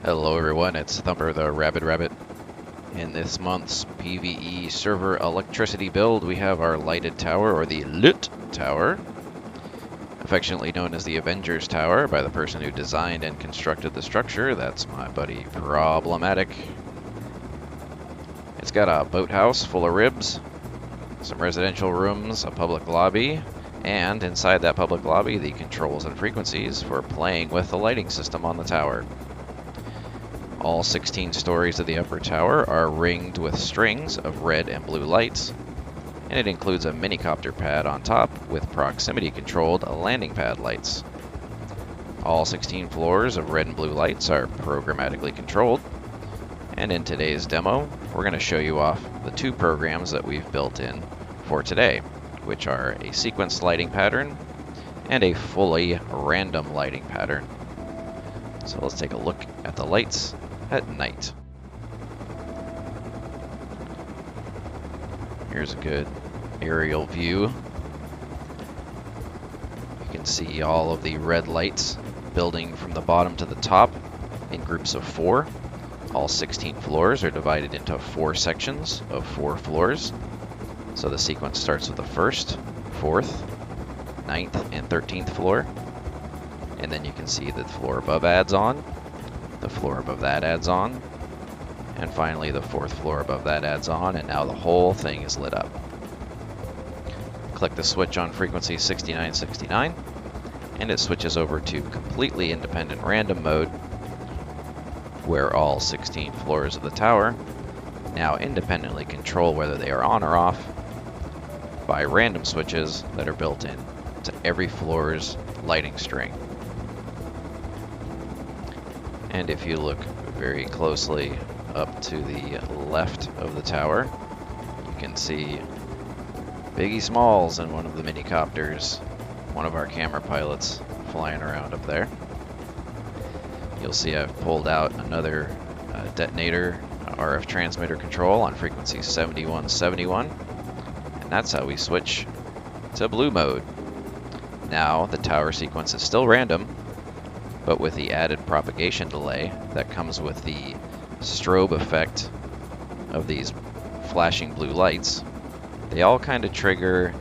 Hello everyone, it's Thumper the Rabid Rabbit. In this month's PVE server electricity build, we have our lighted tower, or the Lit Tower, affectionately known as the Avengers Tower by the person who designed and constructed the structure. That's my buddy Problematic. It's got a boathouse full of ribs, some residential rooms, a public lobby, and inside that public lobby, the controls and frequencies for playing with the lighting system on the tower. All 16 stories of the upper tower are ringed with strings of red and blue lights, and it includes a minicopter pad on top with proximity-controlled landing pad lights. All 16 floors of red and blue lights are programmatically controlled, and in today's demo, we're going to show you off the two programs that we've built in for today, which are a sequence lighting pattern and a fully random lighting pattern. So let's take a look at the lights at night. Here's a good aerial view. You can see all of the red lights building from the bottom to the top in groups of 4. All 16 floors are divided into 4 sections of 4 floors. So the sequence starts with the 1st, 4th, 9th, and 13th floor. And then you can see the floor above adds on, the floor above that adds on, and finally the 4th floor above that adds on, and now the whole thing is lit up. Click the switch on frequency 6969, and it switches over to completely independent random mode, where all 16 floors of the tower now independently control whether they are on or off by random switches that are built in to every floor's lighting string. And if you look very closely up to the left of the tower, you can see Biggie Smalls in one of the minicopters, one of our camera pilots flying around up there. You'll see I've pulled out another detonator RF transmitter control on frequency 7171, and that's how we switch to blue mode. Now the tower sequence is still random, but with the added propagation delay that comes with the strobe effect of these flashing blue lights, they all kind of trigger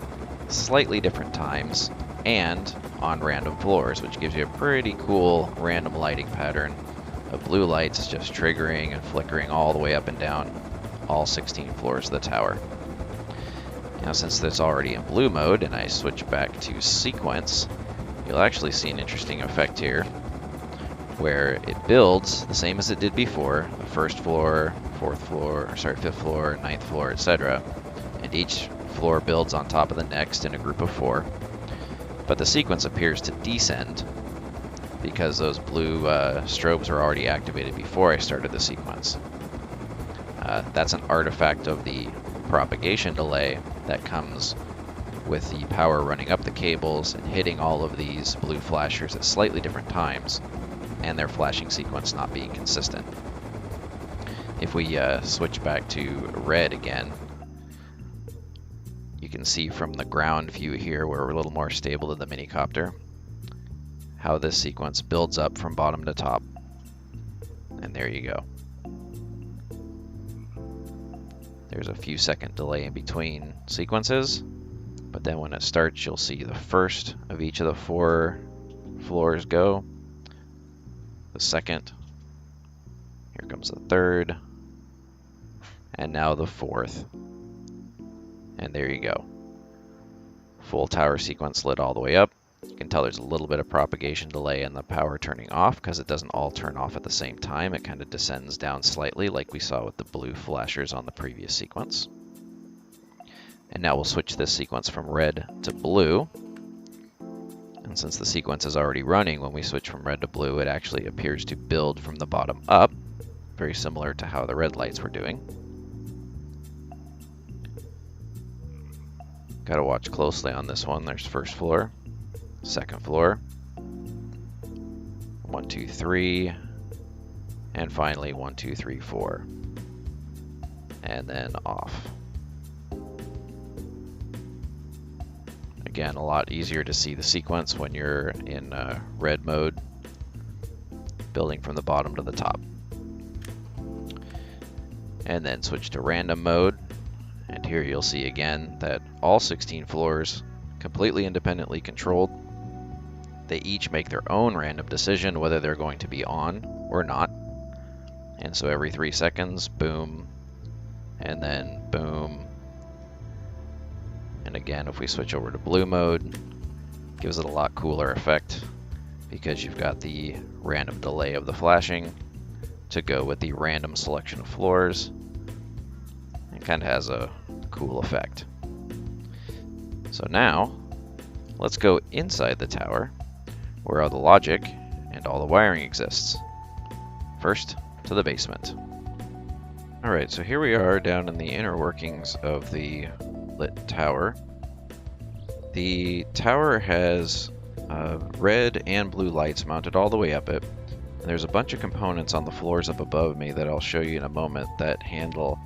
slightly different times and on random floors, which gives you a pretty cool random lighting pattern of blue lights just triggering and flickering all the way up and down all 16 floors of the tower. Now, since it's already in blue mode and I switch back to sequence, you'll actually see an interesting effect here where it builds the same as it did before, the 1st floor, 5th floor, 9th floor, etc. And each floor builds on top of the next in a group of 4. But the sequence appears to descend because those blue strobes were already activated before I started the sequence. That's an artifact of the propagation delay that comes with the power running up the cables and hitting all of these blue flashers at slightly different times, and their flashing sequence not being consistent. If we switch back to red again, you can see from the ground view here, where we're a little more stable than the minicopter, how this sequence builds up from bottom to top. And there you go. There's a few second delay in between sequences, but then when it starts, you'll see the 1st of each of the 4 floors go, the 2nd, here comes the 3rd, and now the 4th. And there you go. Full tower sequence lit all the way up. You can tell there's a little bit of propagation delay in the power turning off because it doesn't all turn off at the same time. It kind of descends down slightly like we saw with the blue flashers on the previous sequence. And now we'll switch this sequence from red to blue. And since the sequence is already running, when we switch from red to blue, it actually appears to build from the bottom up, very similar to how the red lights were doing. Got to watch closely on this one. There's 1st floor, 2nd floor, 1, 2, 3, and finally 1, 2, 3, 4, and then off. Again, a lot easier to see the sequence when you're in red mode, building from the bottom to the top. and then switch to random mode. And here you'll see again that all 16 floors, completely independently controlled. They each make their own random decision whether they're going to be on or not. And so every 3 seconds, boom, and then boom. And again, if we switch over to blue mode, gives it a lot cooler effect because you've got the random delay of the flashing to go with the random selection of floors. It kind of has a cool effect. So now, let's go inside the tower where all the logic and all the wiring exists. First, to the basement. Alright, so here we are down in the inner workings of the lit tower. The tower has red and blue lights mounted all the way up it. And there's a bunch of components on the floors up above me that I'll show you in a moment that handle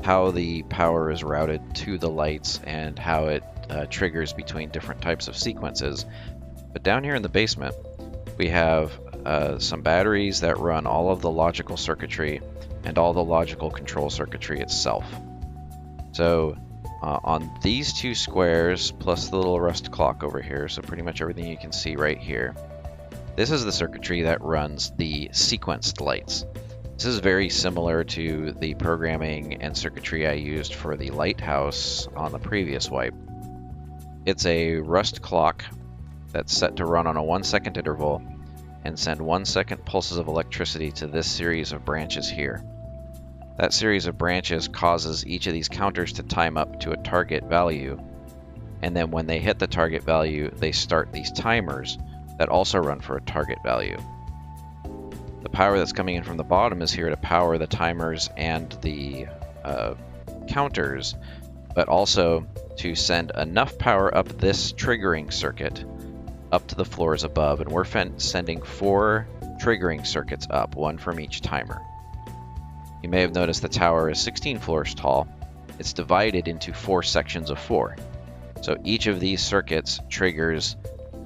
how the power is routed to the lights and how it triggers between different types of sequences. But down here in the basement, we have some batteries that run all of the logical circuitry and all the logical control circuitry itself. So on these 2 squares, plus the little rust clock over here, so pretty much everything you can see right here, this is the circuitry that runs the sequenced lights. This is very similar to the programming and circuitry I used for the Lighthouse on the previous wipe. It's a rust clock that's set to run on a 1-second interval and send 1-second pulses of electricity to this series of branches here. That series of branches causes each of these counters to time up to a target value, and then when they hit the target value, they start these timers that also run for a target value. The power that's coming in from the bottom is here to power the timers and the counters, but also to send enough power up this triggering circuit up to the floors above, and we're sending 4 triggering circuits up, 1 from each timer. You may have noticed the tower is 16 floors tall. It's divided into 4 sections of 4. So each of these circuits triggers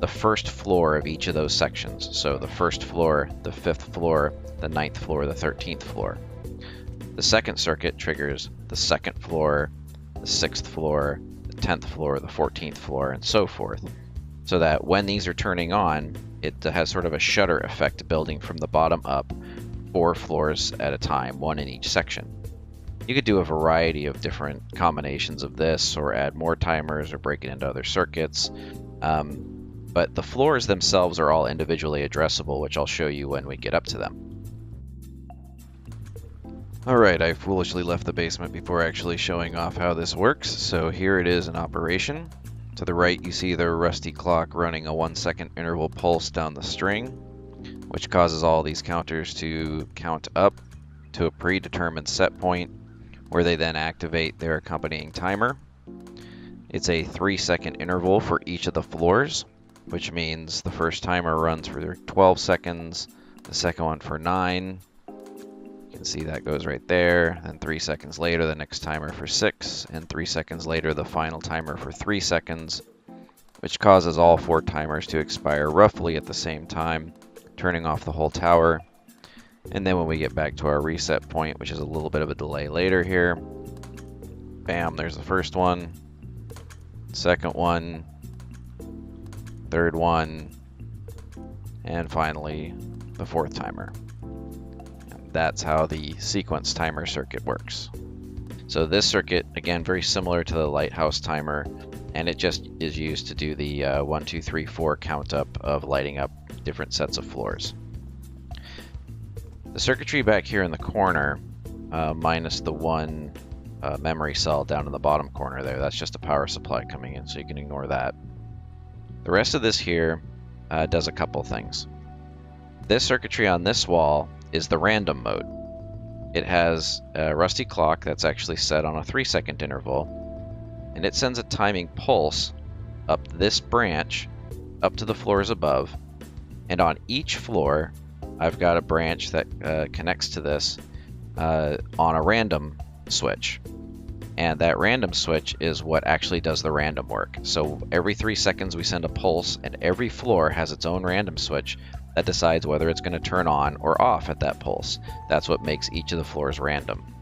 the first floor of each of those sections. So the first floor, the 5th floor, the 9th floor, the 13th floor. The second circuit triggers the 2nd floor, the 6th floor, the 10th floor, the 14th floor, and so forth. So that when these are turning on, it has sort of a shutter effect building from the bottom up, 4 floors at a time, 1 in each section. You could do a variety of different combinations of this, or add more timers, or break it into other circuits. But the floors themselves are all individually addressable, which I'll show you when we get up to them. Alright, I foolishly left the basement before actually showing off how this works, so here it is in operation. To the right you see the rusty clock running a 1-second interval pulse down the string, which causes all these counters to count up to a predetermined set point, where they then activate their accompanying timer. It's a 3-second interval for each of the floors, which means the first timer runs for 12 seconds, the second one for 9. You can see that goes right there. Then 3 seconds later, the next timer for 6, and 3 seconds later, the final timer for 3 seconds, which causes all 4 timers to expire roughly at the same time, turning off the whole tower. And then when we get back to our reset point, which is a little bit of a delay later here, bam, there's the first one, second one, third one, and finally the 4th timer. And that's how the sequence timer circuit works. So this circuit, again, very similar to the Lighthouse timer, and it just is used to do the 1, 2, 3, 4 count up of lighting up different sets of floors. The circuitry back here in the corner, minus the 1 memory cell down in the bottom corner there, that's just a power supply coming in, so you can ignore that. The rest of this here does a couple things. This circuitry on this wall is the random mode. It has a rusty clock that's actually set on a 3-second interval, and it sends a timing pulse up this branch up to the floors above, and on each floor I've got a branch that connects to this on a random switch. And that random switch is what actually does the random work. So every 3 seconds we send a pulse, and every floor has its own random switch that decides whether it's going to turn on or off at that pulse. That's what makes each of the floors random.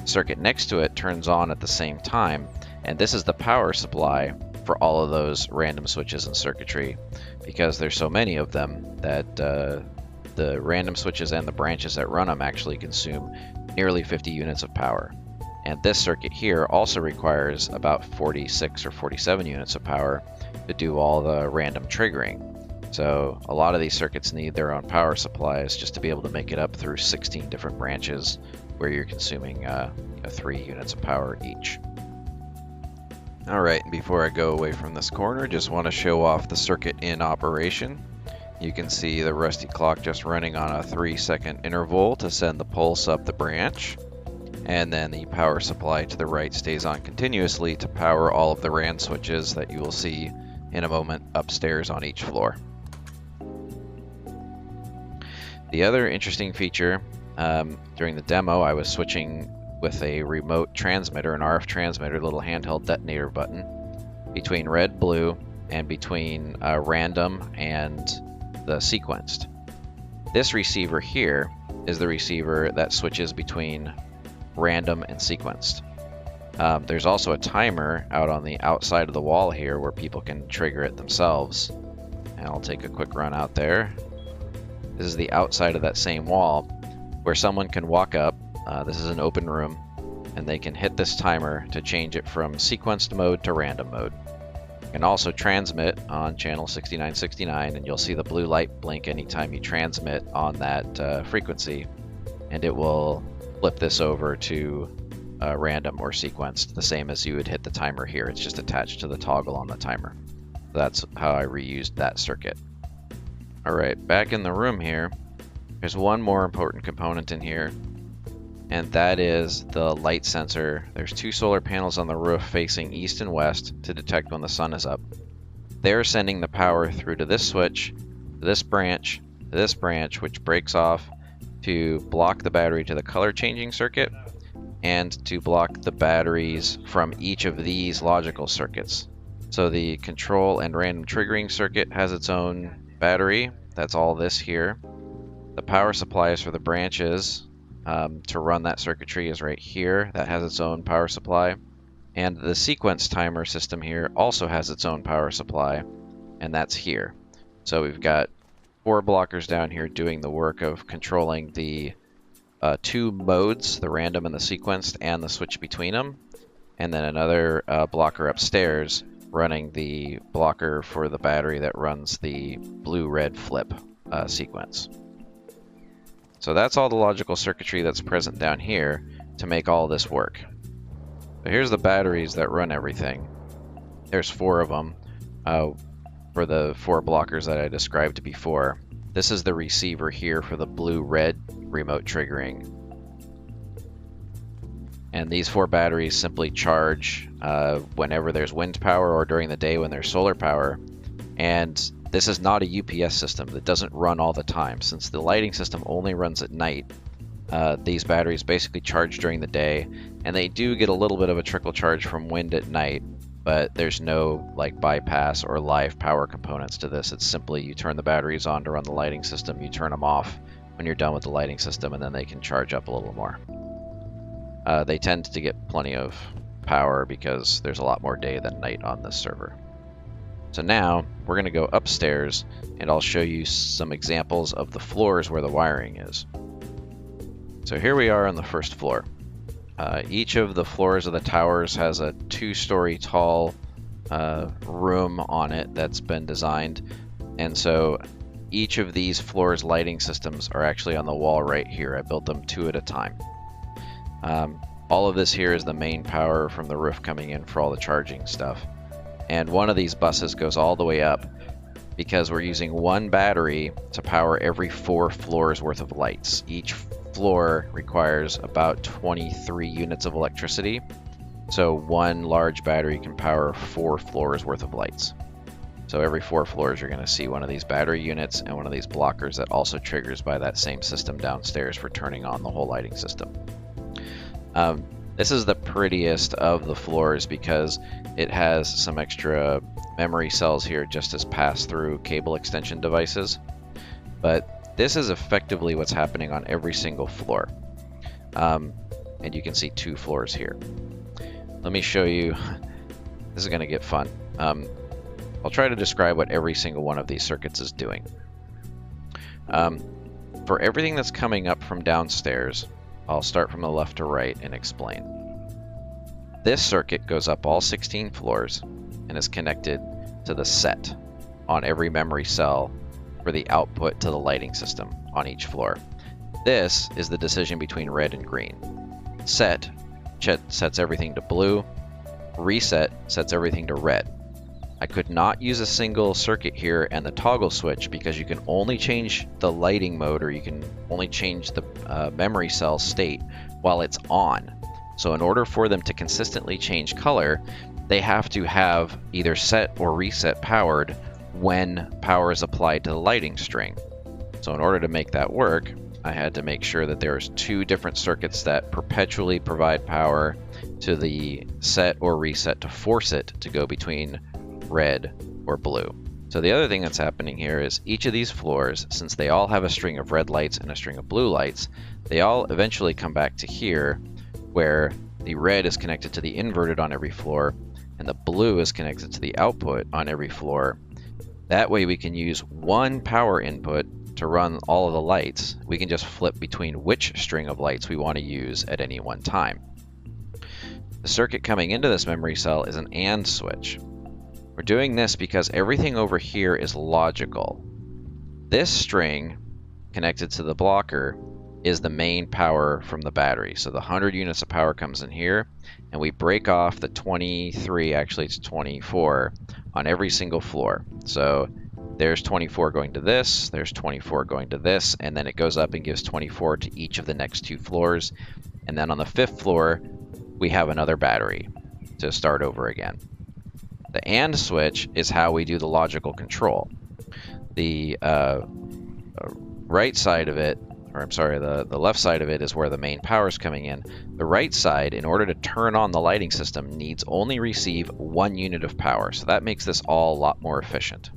circuit next to it turns on at the same time, and this is the power supply for all of those random switches and circuitry, because there's so many of them that the random switches and the branches that run them actually consume nearly 50 units of power. And this circuit here also requires about 46 or 47 units of power to do all the random triggering. So a lot of these circuits need their own power supplies just to be able to make it up through 16 different branches where you're consuming 3 units of power each. Alright, before I go away from this corner, just want to show off the circuit in operation. You can see the Rusty clock just running on a 3-second interval to send the pulse up the branch. And then the power supply to the right stays on continuously to power all of the RAN switches that you will see in a moment upstairs on each floor. The other interesting feature, during the demo I was switching with a remote transmitter, an RF transmitter, little handheld detonator button, between red, blue, and between random and the sequenced. This receiver here is the receiver that switches between random and sequenced. There's also a timer out on the outside of the wall here where people can trigger it themselves. And I'll take a quick run out there. This is the outside of that same wall where someone can walk up. This is an open room, and they can hit this timer to change it from sequenced mode to random mode. You can also transmit on channel 6969, and you'll see the blue light blink anytime you transmit on that frequency, and it will flip this over to random or sequenced, the same as you would hit the timer here. It's just attached to the toggle on the timer. That's how I reused that circuit. Alright, back in the room here, there's one more important component in here, and that is the light sensor. There's 2 solar panels on the roof facing east and west to detect when the sun is up. They're sending the power through to this switch, to this branch, which breaks off to block the battery to the color changing circuit, and to block the batteries from each of these logical circuits. So the control and random triggering circuit has its own battery. That's all this here. The power supplies for the branches to run that circuitry is right here. That has its own power supply. And the sequence timer system here also has its own power supply, and that's here. So we've got 4 blockers down here doing the work of controlling the 2 modes, the random and the sequenced, and the switch between them. And then another blocker upstairs running the blocker for the battery that runs the blue-red flip sequence. So that's all the logical circuitry that's present down here to make all this work. So here's the batteries that run everything. There's 4 of them for the 4 blockers that I described before. This is the receiver here for the blue-red remote triggering. And these 4 batteries simply charge whenever there's wind power or during the day when there's solar power. And this is not a UPS system that doesn't run all the time. Since the lighting system only runs at night, these batteries basically charge during the day, and they do get a little bit of a trickle charge from wind at night, but there's no like bypass or live power components to this. It's simply you turn the batteries on to run the lighting system, you turn them off when you're done with the lighting system, and then they can charge up a little more. They tend to get plenty of power because there's a lot more day than night on this server. So now we're going to go upstairs, and I'll show you some examples of the floors where the wiring is. So here we are on the first floor. Each of the floors of the towers has a 2-story tall room on it that's been designed, and so each of these floors' lighting systems are actually on the wall right here. I built them 2 at a time. All of this here is the main power from the roof coming in for all the charging stuff. And one of these buses goes all the way up because we're using 1 battery to power every 4 floors worth of lights. Each floor requires about 23 units of electricity, so 1 large battery can power 4 floors worth of lights. So every 4 floors you're going to see one of these battery units and one of these blockers that also triggers by that same system downstairs for turning on the whole lighting system. This is the prettiest of the floors because it has some extra memory cells here just as pass-through cable extension devices. But this is effectively what's happening on every single floor. and you can see 2 floors here. Let me show you. This is going to get fun. I'll try to describe what every single one of these circuits is doing. For everything that's coming up from downstairs, I'll start from the left to right and explain. This circuit goes up all 16 floors and is connected to the set on every memory cell for the output to the lighting system on each floor. This is the decision between red and green. Set sets everything to blue. Reset sets everything to red. I could not use a single circuit here and the toggle switch because you can only change the lighting mode, or you can only change the memory cell state while it's on. So in order for them to consistently change color, they have to have either set or reset powered when power is applied to the lighting string. So in order to make that work, I had to make sure that there's 2 different circuits that perpetually provide power to the set or reset to force it to go between red or blue. So the other thing that's happening here is each of these floors, since they all have a string of red lights and a string of blue lights, they all eventually come back to here where the red is connected to the inverted on every floor and the blue is connected to the output on every floor. That way we can use one power input to run all of the lights. We can just flip between which string of lights we want to use at any one time. The circuit coming into this memory cell is an AND switch. We're doing this because everything over here is logical. This string connected to the blocker is the main power from the battery. So the 100 units of power comes in here, and we break off the 23, actually it's 24, on every single floor. So there's 24 going to this, there's 24 going to this, and then it goes up and gives 24 to each of the next 2 floors. And then on the 5th floor, we have another battery to start over again. The AND switch is how we do the logical control. The right side of it, or I'm sorry, the left side of it is where the main power is coming in. The right side, in order to turn on the lighting system, needs only receive 1 unit of power. So that makes this all a lot more efficient.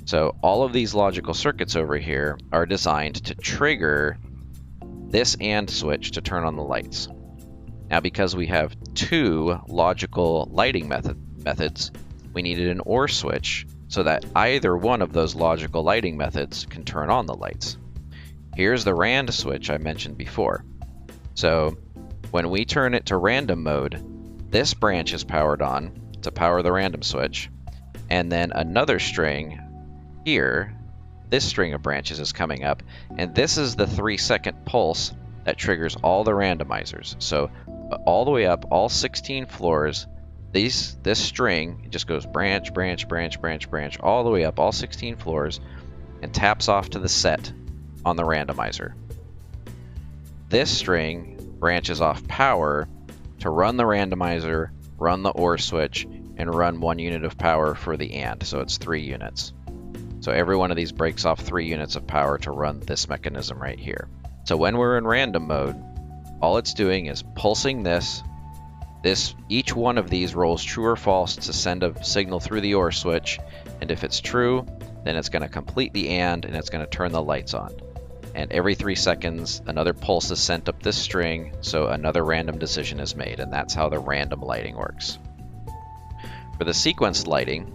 So all of these logical circuits over here are designed to trigger this AND switch to turn on the lights. Now, because we have 2 logical lighting methods, we needed an OR switch so that either one of those logical lighting methods can turn on the lights. Here's the RAND switch I mentioned before. So when we turn it to random mode, this branch is powered on to power the random switch, and then another string here, this string of branches is coming up, and this is the 3-second pulse that triggers all the randomizers. So all the way up, all 16 floors, this string just goes branch, branch, branch, branch, branch, all the way up, all 16 floors, and taps off to the set on the randomizer. This string branches off power to run the randomizer, run the OR switch, and run 1 unit of power for the AND, so it's 3 units. So every one of these breaks off 3 units of power to run this mechanism right here. So when we're in random mode, all it's doing is pulsing this. Each one of these rolls true or false to send a signal through the OR switch, and if it's true, then it's going to complete the AND and it's going to turn the lights on. And every 3 seconds, another pulse is sent up this string, so another random decision is made, and that's how the random lighting works. For the sequenced lighting,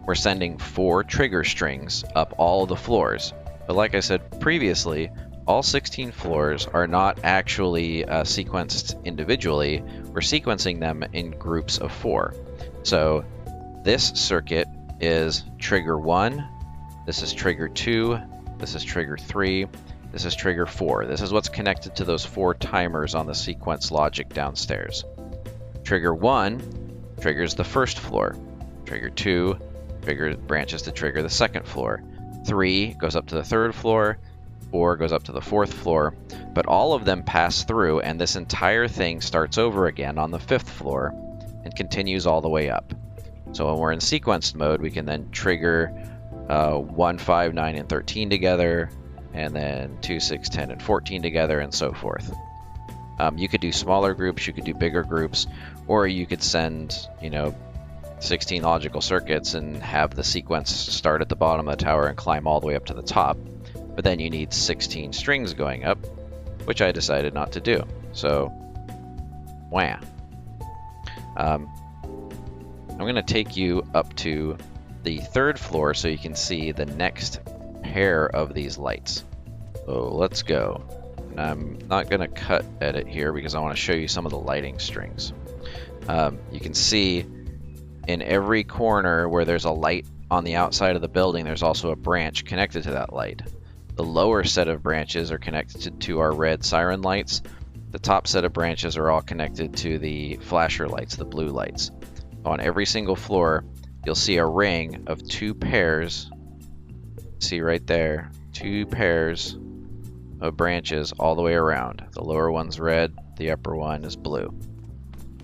we're sending 4 trigger strings up all of the floors. But like I said previously, all 16 floors are not actually sequenced individually. We're sequencing them in groups of 4. So this circuit is trigger 1, this is trigger 2, this is trigger 3, this is trigger 4. This is what's connected to those 4 timers on the sequence logic downstairs. Trigger 1 triggers the 1st floor. Trigger 2 branches to trigger the 2nd floor. 3 goes up to the 3rd floor. 4 goes up to the 4th floor. But all of them pass through, and this entire thing starts over again on the 5th floor and continues all the way up. So when we're in sequenced mode, we can then trigger 1, 5, 9, and 13 together, and then 2, 6, 10, and 14 together, and so forth. You could do smaller groups, you could do bigger groups, or you could send, 16 logical circuits and have the sequence start at the bottom of the tower and climb all the way up to the top. But then you need 16 strings going up, which I decided not to do. So Wah. I'm going to take you up to the 3rd floor so you can see the next pair of these lights. So let's go. And I'm not going to cut edit here because I want to show you some of the lighting strings. You can see in every corner where there's a light on the outside of the building, there's also a branch connected to that light. The lower set of branches are connected to our red siren lights. The top set of branches are all connected to the flasher lights, the blue lights. On every single floor, you'll see a ring of 2 pairs. See right there, 2 pairs of branches all the way around. The lower one's red, the upper one is blue.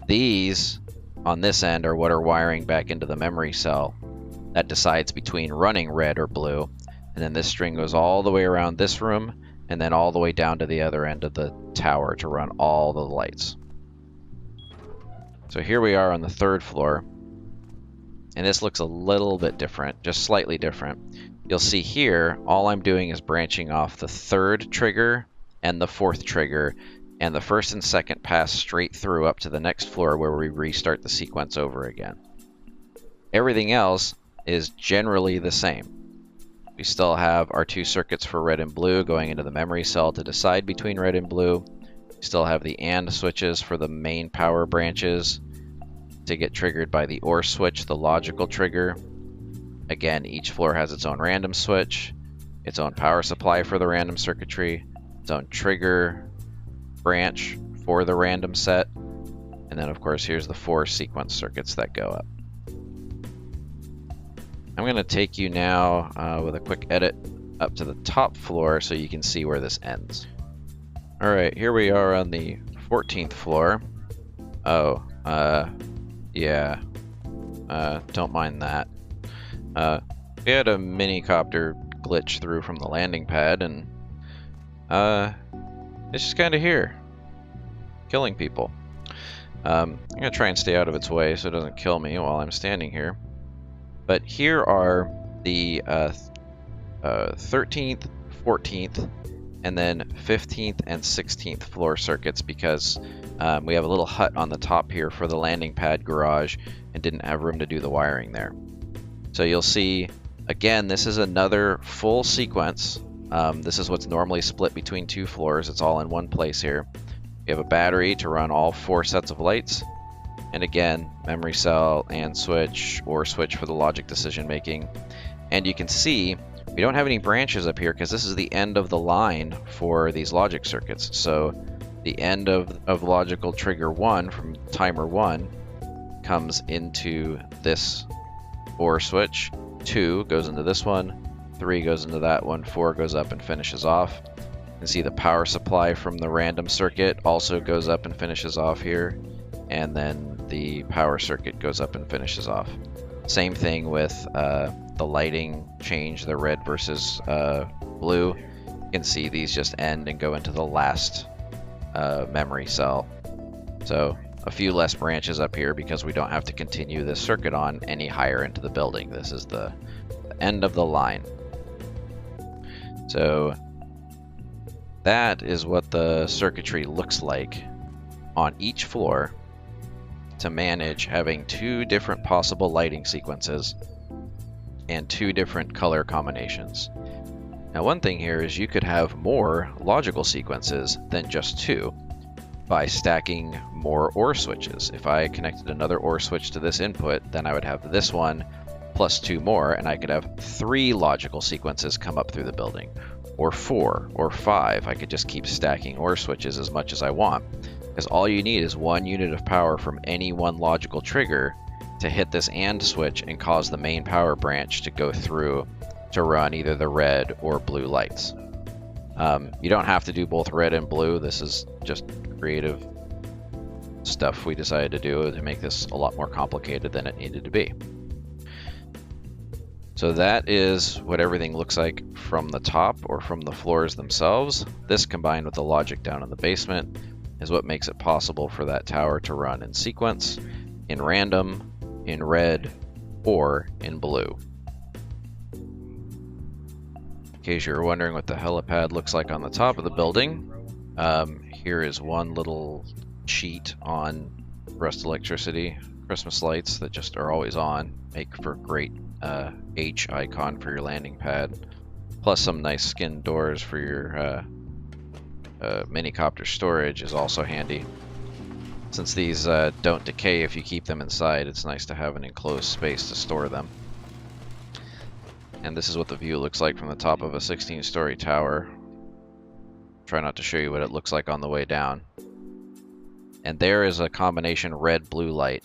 These, on this end, are what are wiring back into the memory cell. That decides between running red or blue, and then this string goes all the way around this room, and then all the way down to the other end of the tower to run all the lights. So here we are on the 3rd floor, and this looks a little bit different, just slightly different. You'll see here, all I'm doing is branching off the 3rd trigger and the 4th trigger, and the 1st and 2nd pass straight through up to the next floor where we restart the sequence over again. Everything else is generally the same. We still have our 2 circuits for red and blue going into the memory cell to decide between red and blue. We still have the AND switches for the main power branches to get triggered by the OR switch, the logical trigger. Again, each floor has its own random switch, its own power supply for the random circuitry, its own trigger branch for the random set, and then of course here's the 4 sequence circuits that go up. I'm going to take you now with a quick edit up to the top floor so you can see where this ends. Alright, here we are on the 14th floor. Oh, yeah, don't mind that. We had a mini-copter glitch through from the landing pad, and it's just kind of here, killing people. I'm going to try and stay out of its way so it doesn't kill me while I'm standing here. But here are the 13th, 14th, and then 15th and 16th floor circuits because we have a little hut on the top here for the landing pad garage and didn't have room to do the wiring there. So you'll see, again, this is another full sequence. This is what's normally split between 2 floors. It's all in one place here. We have a battery to run all 4 sets of lights. And again, memory cell, AND switch, OR switch for the logic decision making. And you can see we don't have any branches up here because this is the end of the line for these logic circuits. So the end of logical trigger 1 from timer 1 comes into this OR switch, 2 goes into this one, 3 goes into that one, 4 goes up and finishes off. You can see the power supply from the random circuit also goes up and finishes off here. And then the power circuit goes up and finishes off. Same thing with the lighting change, the red versus blue. You can see these just end and go into the last memory cell. So a few less branches up here because we don't have to continue this circuit on any higher into the building. This is the end of the line. So that is what the circuitry looks like on each floor to manage having 2 different possible lighting sequences and 2 different color combinations. Now one thing here is you could have more logical sequences than just 2 by stacking more OR switches. If I connected another OR switch to this input, then I would have this one plus 2 more, and I could have 3 logical sequences come up through the building, or 4, or 5. I could just keep stacking OR switches as much as I want, because all you need is 1 unit of power from any one logical trigger to hit this AND switch and cause the main power branch to go through to run either the red or blue lights. You don't have to do both red and blue. This is just creative stuff we decided to do to make this a lot more complicated than it needed to be. So that is what everything looks like from the top or from the floors themselves. This combined with the logic down in the basement is what makes it possible for that tower to run in sequence, in random, in red, or in blue. In case you're wondering what the helipad looks like on the top of the building, here is one little cheat on Rust electricity. Christmas lights that just are always on make for a great H icon for your landing pad. Plus some nice skin doors for your minicopter storage is also handy. Since these don't decay if you keep them inside, it's nice to have an enclosed space to store them. And this is what the view looks like from the top of a 16-story tower. Try not to show you what it looks like on the way down. And there is a combination red-blue light.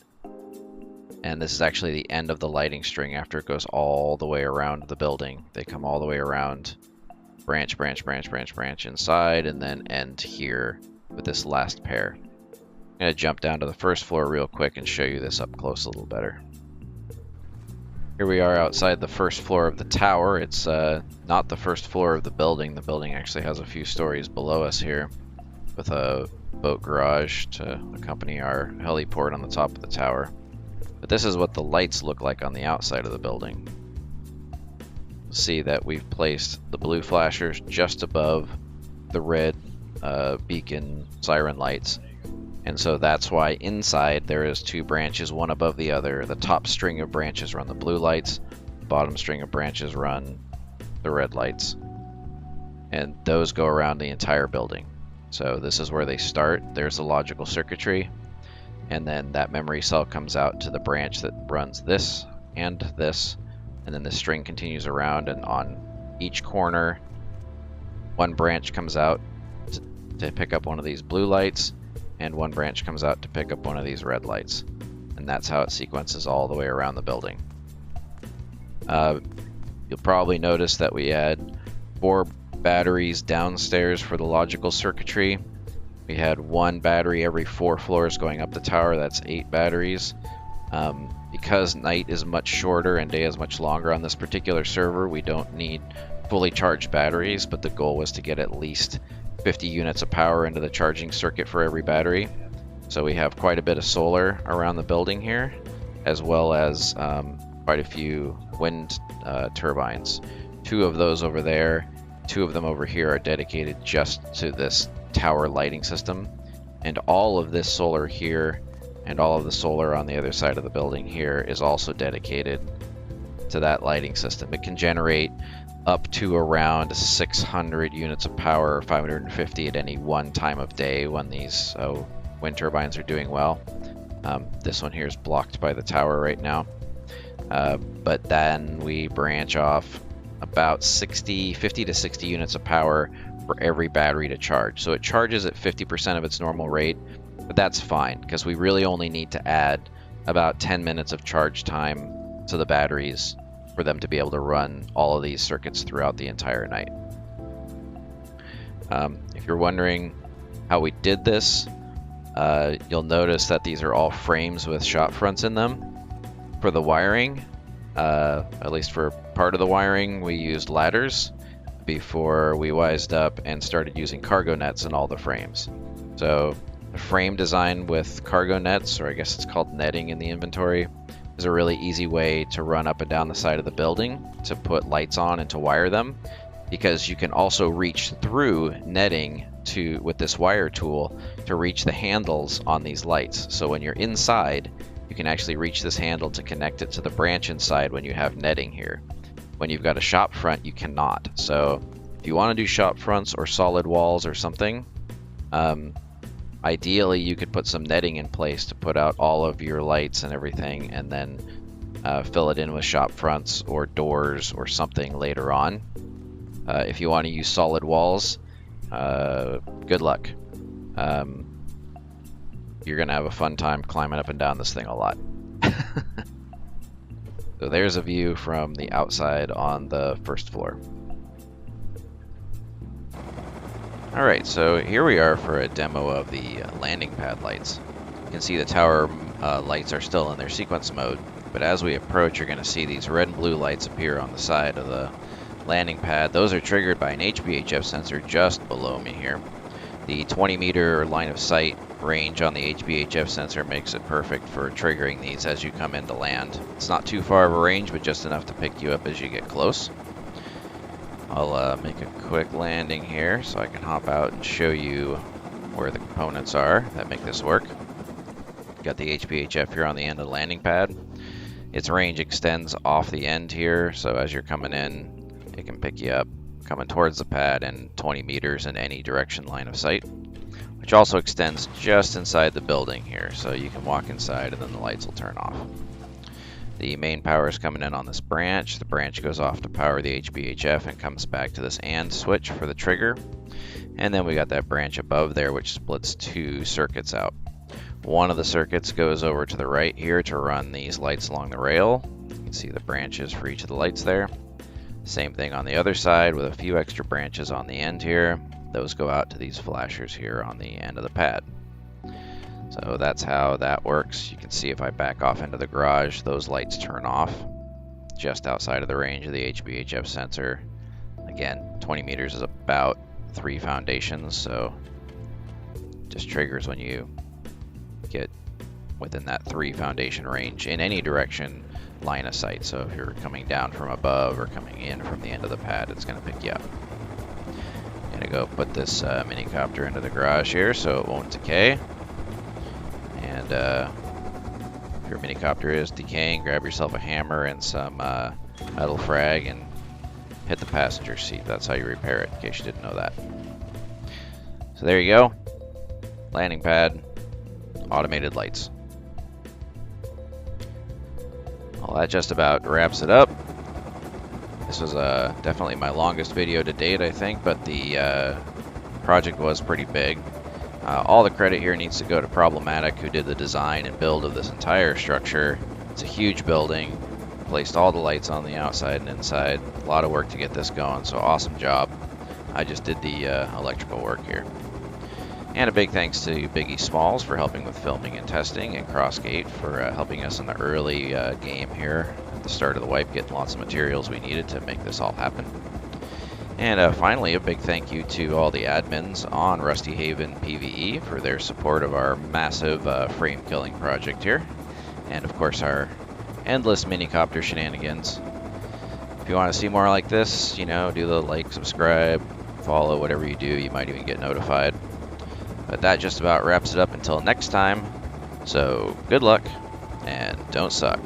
And this is actually the end of the lighting string after it goes all the way around the building. They come all the way around, branch, branch, branch, branch, branch inside, and then end here with this last pair. I'm going to jump down to the first floor real quick and show you this up close a little better. Here we are outside the first floor of the tower. It's not the first floor of the building. The building actually has a few stories below us here, with a boat garage to accompany our heliport on the top of the tower. But this is what the lights look like on the outside of the building. You'll see that we've placed the blue flashers just above the red beacon siren lights. And so that's why inside there is two branches, one above the other. The top string of branches run the blue lights, the bottom string of branches run the red lights. And those go around the entire building. So this is where they start. There's the logical circuitry. And then that memory cell comes out to the branch that runs this and this. And then the string continues around, and on each corner, one branch comes out to pick up one of these blue lights, and one branch comes out to pick up one of these red lights. And that's how it sequences all the way around the building. You'll probably notice that we had 4 batteries downstairs for the logical circuitry. We had 1 battery every 4 floors going up the tower. That's 8 batteries. Because night is much shorter and day is much longer on this particular server, we don't need fully charged batteries, but the goal was to get at least 50 units of power into the charging circuit for every battery. So we have quite a bit of solar around the building here, as well as quite a few wind turbines. 2 of those over there, 2 of them over here are dedicated just to this tower lighting system, and all of this solar here and all of the solar on the other side of the building here is also dedicated to that lighting system. It can generate up to around 600 units of power, or 550 at any one time of day when these wind turbines are doing well. This one here is blocked by the tower right now, but then we branch off about 50 to 60 units of power for every battery to charge. So it charges at 50% of its normal rate, but that's fine because we really only need to add about 10 minutes of charge time to the batteries for them to be able to run all of these circuits throughout the entire night. If you're wondering how we did this, you'll notice that these are all frames with shop fronts in them. For the wiring, at least for part of the wiring, we used ladders before we wised up and started using cargo nets in all the frames. So the frame design with cargo nets, or I guess it's called netting in the inventory, is a really easy way to run up and down the side of the building to put lights on and to wire them, because you can also reach through netting with this wire tool to reach the handles on these lights. So when you're inside, you can actually reach this handle to connect it to the branch inside when you have netting here. When you've got a shop front, you cannot. So if you want to do shop fronts or solid walls or something, ideally you could put some netting in place to put out all of your lights and everything, and then fill it in with shop fronts or doors or something later on. If you want to use solid walls, good luck. You're gonna have a fun time climbing up and down this thing a lot. So there's a view from the outside on the first floor. Alright, so here we are for a demo of the landing pad lights. You can see the tower lights are still in their sequence mode, but as we approach, you're going to see these red and blue lights appear on the side of the landing pad. Those are triggered by an HBHF sensor just below me here. The 20-meter line of sight range on the HBHF sensor makes it perfect for triggering these as you come into land. It's not too far of a range, but just enough to pick you up as you get close. I'll make a quick landing here so I can hop out and show you where the components are that make this work. Got the HPHF here on the end of the landing pad. Its range extends off the end here, so as you're coming in, it can pick you up coming towards the pad in 20 meters in any direction line of sight, which also extends just inside the building here, so you can walk inside and then the lights will turn off. The main power is coming in on this branch. The branch goes off to power the HPHF and comes back to this AND switch for the trigger. And then we got that branch above there which splits two circuits out. One of the circuits goes over to the right here to run these lights along the rail. You can see the branches for each of the lights there. Same thing on the other side with a few extra branches on the end here. Those go out to these flashers here on the end of the pad. So that's how that works. You can see if I back off into the garage, those lights turn off just outside of the range of the HPHF sensor. Again, 20 meters is about 3 foundations, so just triggers when you get within that 3 foundation range in any direction line of sight. So if you're coming down from above or coming in from the end of the pad, it's going to pick you up. I'm going to go put this minicopter into the garage here so it won't decay. And if your minicopter is decaying, grab yourself a hammer and some metal frag and hit the passenger seat. That's how you repair it, in case you didn't know that. So there you go. Landing pad, automated lights. Well, that just about wraps it up. This was definitely my longest video to date, I think, but the project was pretty big. All the credit here needs to go to Problematic, who did the design and build of this entire structure. It's a huge building, placed all the lights on the outside and inside. A lot of work to get this going, so awesome job. I just did the electrical work here. And a big thanks to Biggie Smalls for helping with filming and testing, and Crossgate for helping us in the early game here at the start of the wipe, getting lots of materials we needed to make this all happen. And finally, a big thank you to all the admins on Rusty Haven PVE for their support of our massive frame killing project here. And of course our endless minicopter shenanigans. If you want to see more like this, you know, do the like, subscribe, follow, whatever you do, you might even get notified. But that just about wraps it up until next time. So good luck and don't suck.